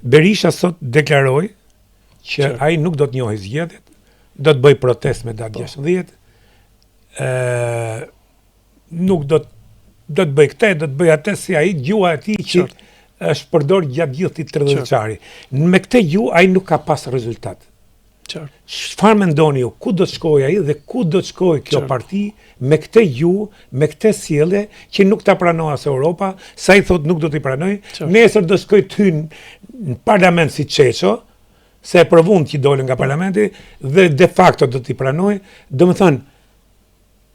Berisha sot deklaroi që ai nuk do të njohë zgjedhjet, do të bëj protestë me datë 16, nuk do të bëj këtë, do të bëj atë, si ai gjua e tij që është përdor gjatë gjithë këtij 30 vjeçari. Me këtë gjuhë ai nuk ka pas rezultat. Çfarë mendoni ju, ku do të shkojë ai dhe ku do të shkojë kjo parti me këtë gjuhë, me këtë sjellje që nuk ta pranon as Europa, sa i thot nuk do t'i pranoj, nesër do shkojë ty në parlament si Çeço, se e provon që dolën nga parlamenti dhe de facto do t'i pranoj. Domethënë,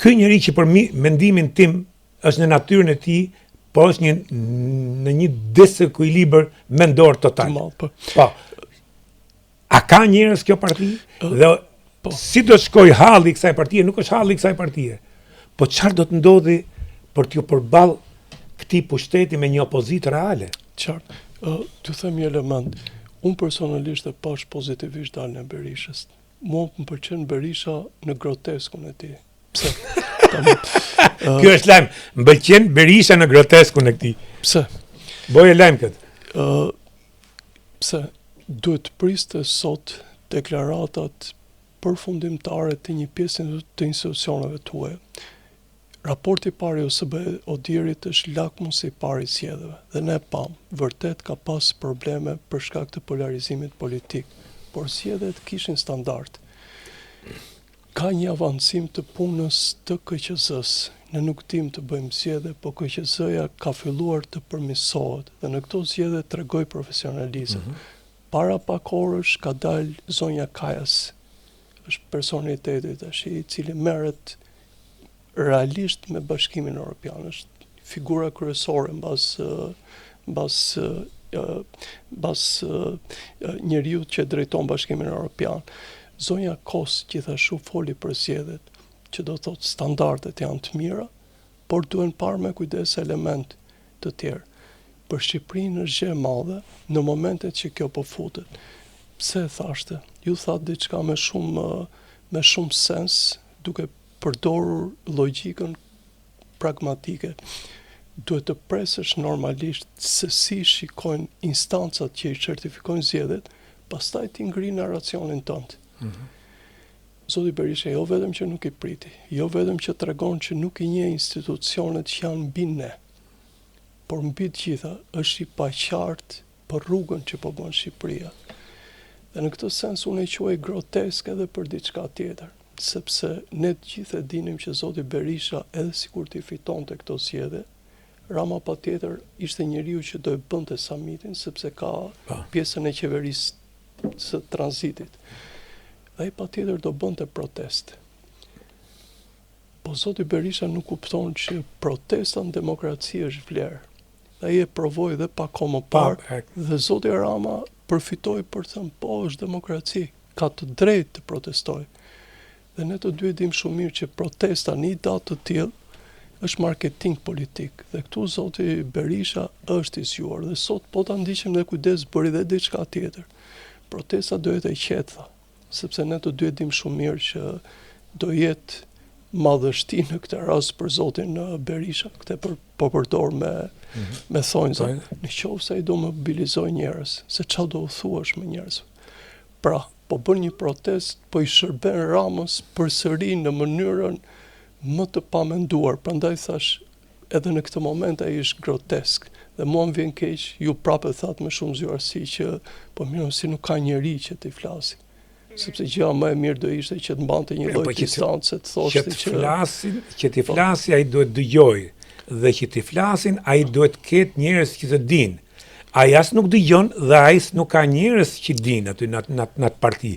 ky njeri që për mendimin tim është në natyrën e tij, po është në një disekuilibër mendor total. Po. A ka njerëz kjo parti? Dhe si do shkoj halli i kësaj partie, nuk është halli i kësaj partie. Po çfarë do të ndodhi për t'ju përball këtij pushteti me një opozitë reale? Qartë. T'ju them një element. Unë personalisht e pash pozitivisht dalën e Berishës. Mua më pëlqen Berisha në groteskun e tij. Pse? Kjo është lajm. Më pëlqen Berisha në groteskun e tij. Pse? Boje lajm këtë. Pse? Duhet priste sot deklaratat përfundimtare të një pjesë të institucioneve tuaja. Raporti i parë i OSBE-Odierit është lakmusi i parë i zgjedhjeve dhe ne pam, vërtet ka pas probleme për shkak të polarizimit politik, por zgjedhjet kishin standard. Ka një avancim të punës të KQZ-s. Ne nuk dim të bëjmë zgjedhje, po KQZ-ja ka filluar të përmirësohet dhe në këto zgjedhje tregoi profesionalizëm. Para pak orësh ka dalë zonja Kajas, është personaliteti tash i cili merret realisht me Bashkimin Evropian, është figura kryesore mbas njeriu që drejton Bashkimin Evropian. Zonja Kos gjithashtu foli për zgjedhjet, që do thotë standardet janë të mira, por duhen parë me kujdes element të tjerë. Për Shqipërinë është gjë e madhe në momentet që kjo po futet. Pse e thashte? Ju thatë diçka me shumë sens, duke përdorur logjikën pragmatike. Duhet të presësh normalisht se si shikojnë instancat që i certifikojnë zgjedhjet, pastaj ti ngri narracionin tënd. Zoti Berisha jo vetëm që nuk i priti, jo vetëm që tregon që nuk i njeh institucionet që janë mbi ne, por mbi të gjitha është i paqartë për rrugën që po bën Shqipëria. Dhe në këtë sens unë e quaj grotesk edhe për diçka tjetër, sepse ne të gjithë e dinim që zoti Berisha, edhe sikur t'i fitonte këto zgjedhje, Rama patjetër ishte njeriu që do e bënte samitin, sepse ka pjesën e qeverisë së tranzitit. Dhe ai patjetër do bënte protestë. Po zoti Berisha nuk kupton që protesta në demokraci është vlerë. Dhe ai e provoi dhe pa kohë më parë, dhe zoti Rama përfitoi për të thënë po është demokraci, ka të drejtë të protestojë. Dhe ne të dy e dim shumë mirë që protesta në një datë të tillë është marketing politik. Dhe këtu zoti Berisha është i zgjuar dhe sot po ta ndiqim dhe kujdes bëri dhe diçka tjetër. Protesta do jetë e qetha, sepse ne të dy e dim shumë mirë që do jetë madhështi në këtë rast për zotin Berisha, këtë po përdor me thonjza. Në qoftë se ai do mobilizoj njerëz, se çfarë do u thuash me njerëz. Pra, po bën një protest, po i shërben Ramës përsëri në mënyrën më të pamenduar. Prandaj thash, edhe në këtë moment ai është grotesk. Dhe mua më vjen keq, ju prapë thatë me shumë zgjuarsi që po mirë si nuk ka njeri që t'i flasi. Sepse gjëja më e mirë do ishte që të mbante një lloj distance, të thoshte që t'i flasi ai duhet dëgjoj, dhe që t'i flasin ai duhet ketë njerëz që të dinë. Ai as nuk dëgjon dhe ai nuk ka njerëz që dinë aty në atë parti.